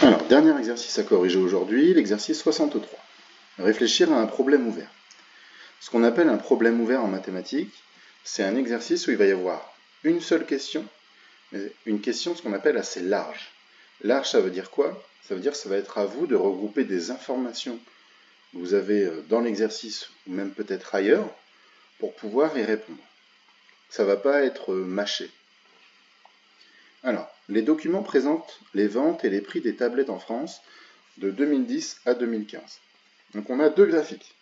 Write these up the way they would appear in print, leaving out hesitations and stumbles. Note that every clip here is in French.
Alors, dernier exercice à corriger aujourd'hui, l'exercice 63. Réfléchir à un problème ouvert. Ce qu'on appelle un problème ouvert en mathématiques, c'est un exercice où il va y avoir une seule question, mais une question ce qu'on appelle assez large. Large, ça veut dire quoi? Ça veut dire que ça va être à vous de regrouper des informations que vous avez dans l'exercice ou même peut-être ailleurs pour pouvoir y répondre. Ça ne va pas être mâché. Alors, les documents présentent les ventes et les prix des tablettes en France de 2010 à 2015. Donc on a deux graphiques.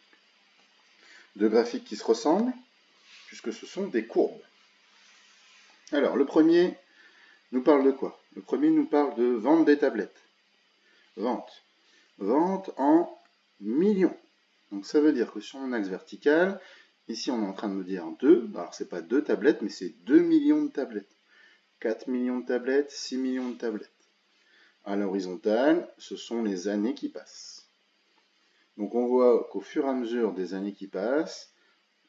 Deux graphiques qui se ressemblent, puisque ce sont des courbes. Alors, le premier nous parle de quoi? Le premier nous parle de vente des tablettes. Vente. Vente en millions. Donc ça veut dire que sur mon axe vertical, ici on est en train de me dire 2. Alors c'est pas 2 tablettes, mais c'est 2 millions de tablettes. 4 millions de tablettes, 6 millions de tablettes. À l'horizontale, ce sont les années qui passent. Donc on voit qu'au fur et à mesure des années qui passent,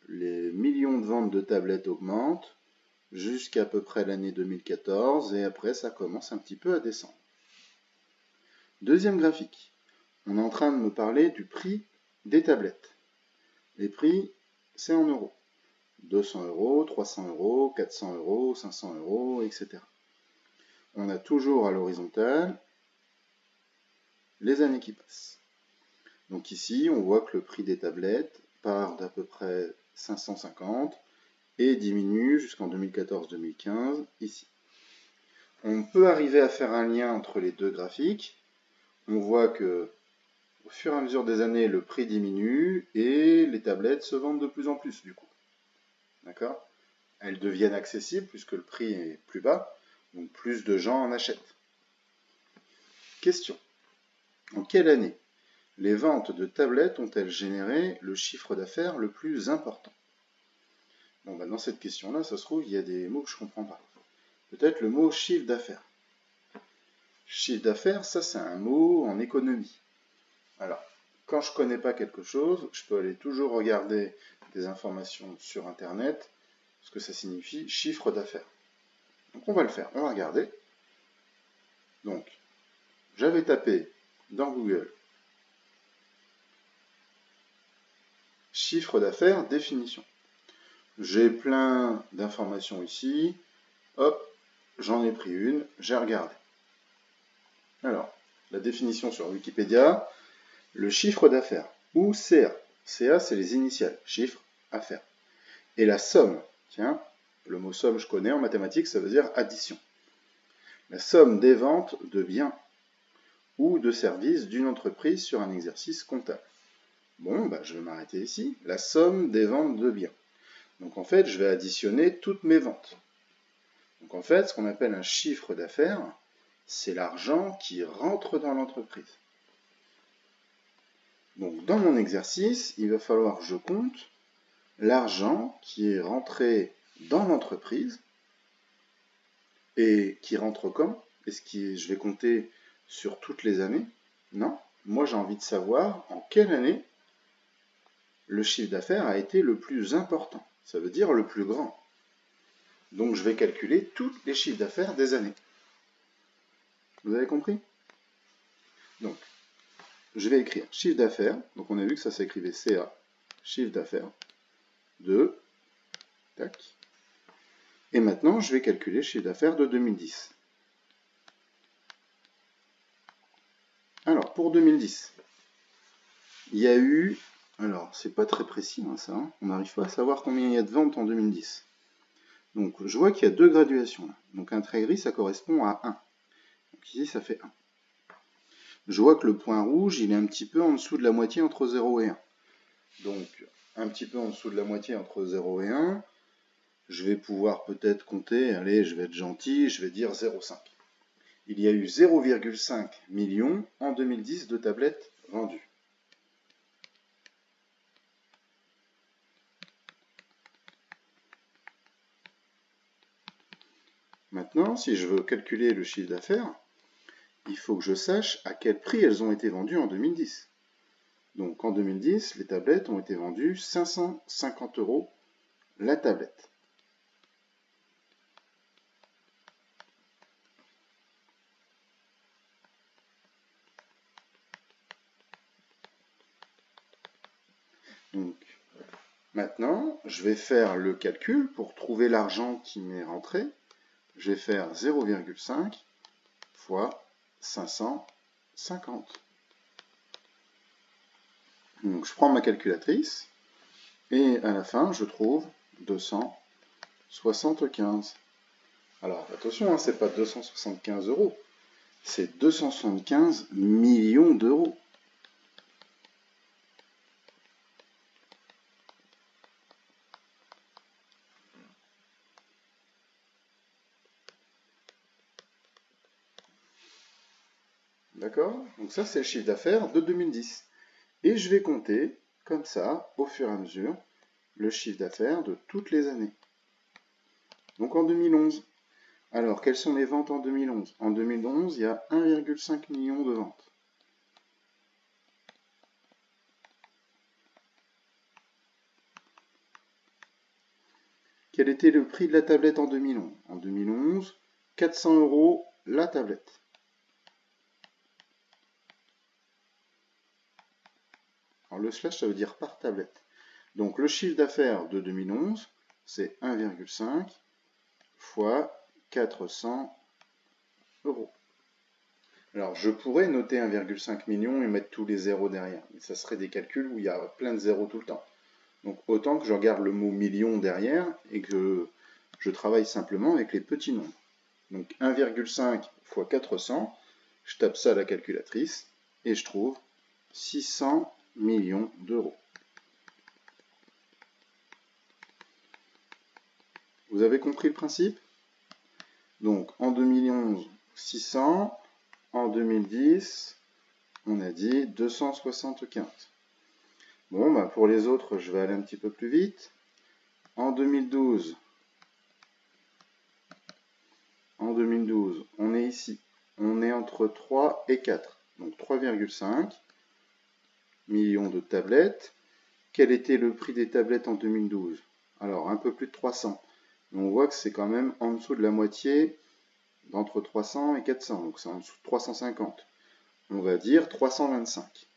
les millions de ventes de tablettes augmentent jusqu'à peu près l'année 2014 et après ça commence un petit peu à descendre. Deuxième graphique, on est en train de me parler du prix des tablettes. Les prix, c'est en euros. 200 euros, 300 euros, 400 euros, 500 euros, etc. On a toujours à l'horizontale les années qui passent. Donc ici, on voit que le prix des tablettes part d'à peu près 550 et diminue jusqu'en 2014-2015 ici. On peut arriver à faire un lien entre les deux graphiques. On voit que au fur et à mesure des années, le prix diminue et les tablettes se vendent de plus en plus du coup. D'accord? Elles deviennent accessibles puisque le prix est plus bas, donc plus de gens en achètent. Question. En quelle année les ventes de tablettes ont-elles généré le chiffre d'affaires le plus important? Bon, bah dans cette question-là, ça se trouve, il y a des mots que je ne comprends pas. Peut-être le mot chiffre d'affaires. Chiffre d'affaires, ça c'est un mot en économie. Alors, quand je ne connais pas quelque chose, je peux aller toujours regarder des informations sur Internet, ce que ça signifie chiffre d'affaires. Donc on va le faire, on va regarder. Donc, j'avais tapé dans Google chiffre d'affaires, définition. J'ai plein d'informations ici. Hop, j'en ai pris une, j'ai regardé. Alors, la définition sur Wikipédia, le chiffre d'affaires, ou CA. CA, c'est les initiales, chiffre, affaires. Et la somme, tiens, le mot somme je connais en mathématiques, ça veut dire addition. La somme des ventes de biens ou de services d'une entreprise sur un exercice comptable. Bon, bah, je vais m'arrêter ici. La somme des ventes de biens. Donc en fait, je vais additionner toutes mes ventes. Donc en fait, ce qu'on appelle un chiffre d'affaires, c'est l'argent qui rentre dans l'entreprise. Donc dans mon exercice, il va falloir que je compte l'argent qui est rentré dans l'entreprise et qui rentre quand? Est-ce que je vais compter sur toutes les années? Non. Moi, j'ai envie de savoir en quelle année le chiffre d'affaires a été le plus important. Ça veut dire le plus grand. Donc, je vais calculer tous les chiffres d'affaires des années. Vous avez compris? Donc, je vais écrire chiffre d'affaires. Donc, on a vu que ça s'écrivait CA, chiffre d'affaires, de, tac. Et maintenant, je vais calculer le chiffre d'affaires de 2010. Alors, pour 2010, il y a eu, alors c'est pas très précis hein, ça, hein, on n'arrive pas à savoir combien il y a de ventes en 2010. Donc je vois qu'il y a deux graduations là. Donc un trait gris ça correspond à 1. Donc ici ça fait 1. Je vois que le point rouge il est un petit peu en dessous de la moitié entre 0 et 1. Donc un petit peu en dessous de la moitié entre 0 et 1. Je vais pouvoir peut-être compter, allez je vais être gentil, je vais dire 0,5. Il y a eu 0,5 millions en 2010 de tablettes vendues. Maintenant, si je veux calculer le chiffre d'affaires, il faut que je sache à quel prix elles ont été vendues en 2010. Donc en 2010, les tablettes ont été vendues 550 € la tablette. Donc, maintenant, je vais faire le calcul pour trouver l'argent qui m'est rentré. Je vais faire 0,5 fois 550. Donc, je prends ma calculatrice et à la fin, je trouve 275. Alors, attention, hein, c'est pas 275 euros, c'est 275 millions d'euros. D'accord? Donc ça, c'est le chiffre d'affaires de 2010. Et je vais compter, comme ça, au fur et à mesure, le chiffre d'affaires de toutes les années. Donc en 2011. Alors, quelles sont les ventes en 2011? En 2011, il y a 1,5 million de ventes. Quel était le prix de la tablette en 2011? En 2011, 400 € la tablette. Alors le slash, ça veut dire par tablette. Donc le chiffre d'affaires de 2011, c'est 1,5 fois 400 €. Alors je pourrais noter 1,5 million et mettre tous les zéros derrière, mais ça serait des calculs où il y a plein de zéros tout le temps. Donc autant que je regarde le mot million derrière et que je travaille simplement avec les petits nombres. Donc 1,5 fois 400, je tape ça à la calculatrice et je trouve 600 millions d'euros. Vous avez compris le principe? Donc en 2011, 600, en 2010, on a dit 275. Bon, bah pour les autres, je vais aller un petit peu plus vite. En 2012, on est ici. On est entre 3 et 4. Donc 3,5 millions de tablettes. Quel était le prix des tablettes en 2012? Alors, un peu plus de 300. Mais on voit que c'est quand même en dessous de la moitié, d'entre 300 et 400. Donc c'est en dessous de 350. On va dire 325.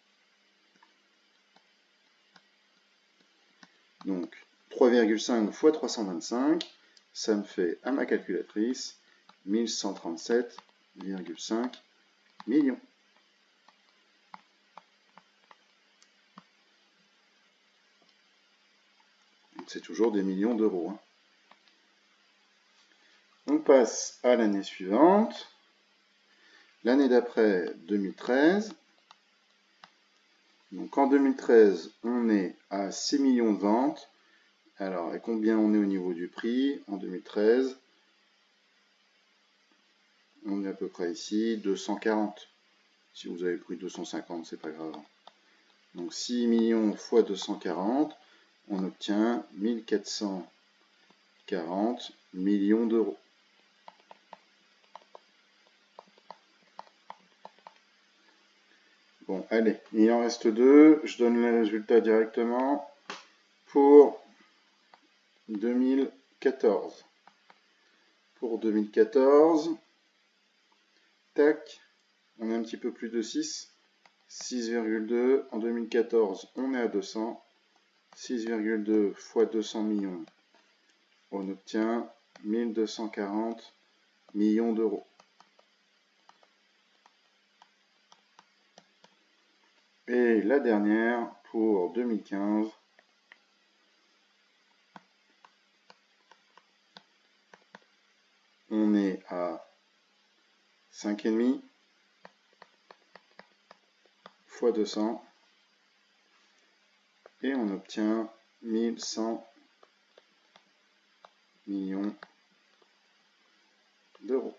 Donc 3,5 fois 325, ça me fait à ma calculatrice 1137,5 millions. C'est toujours des millions d'euros. Hein. On passe à l'année suivante. L'année d'après, 2013. Donc en 2013, on est à 6 millions de ventes. Alors, et combien on est au niveau du prix en 2013? On est à peu près ici, 240. Si vous avez pris 250, c'est pas grave. Donc 6 millions fois 240, on obtient 1440 millions d'euros. Bon, allez, il en reste deux. Je donne les résultats directement pour 2014. Pour 2014, tac, on est un petit peu plus de 6. 6,2. En 2014, on est à 200. 6,2 fois 200 millions, on obtient 1240 millions d'euros. Et la dernière, pour 2015, on est à 5,5 fois 200 et on obtient 1100 millions d'euros.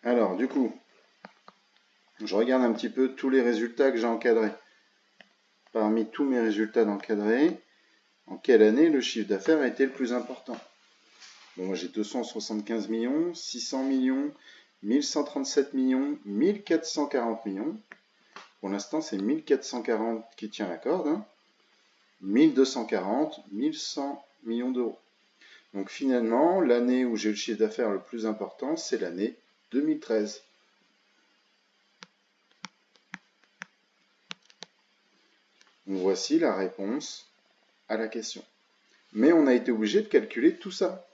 Alors, du coup, je regarde un petit peu tous les résultats que j'ai encadrés. Parmi tous mes résultats d'encadrés, en quelle année le chiffre d'affaires a été le plus important? Bon, moi j'ai 275 millions, 600 millions, 1137 millions, 1440 millions. Pour l'instant, c'est 1440 qui tient la corde. Hein. 1240, 1100 millions d'euros. Donc finalement, l'année où j'ai le chiffre d'affaires le plus important, c'est l'année 2013. voici la réponse à la question. Mais on a été obligé de calculer tout ça.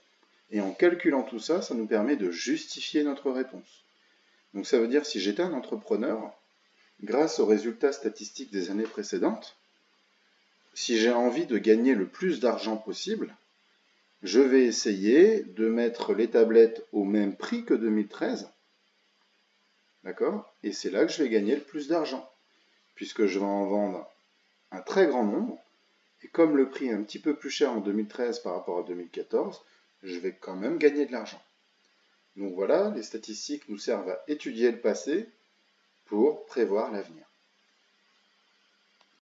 Et en calculant tout ça, ça nous permet de justifier notre réponse. Donc ça veut dire si j'étais un entrepreneur, grâce aux résultats statistiques des années précédentes, si j'ai envie de gagner le plus d'argent possible, je vais essayer de mettre les tablettes au même prix que 2013. D'accord? Et c'est là que je vais gagner le plus d'argent, puisque je vais en vendre un très grand nombre. Et comme le prix est un petit peu plus cher en 2013 par rapport à 2014, je vais quand même gagner de l'argent. Donc voilà, les statistiques nous servent à étudier le passé pour prévoir l'avenir.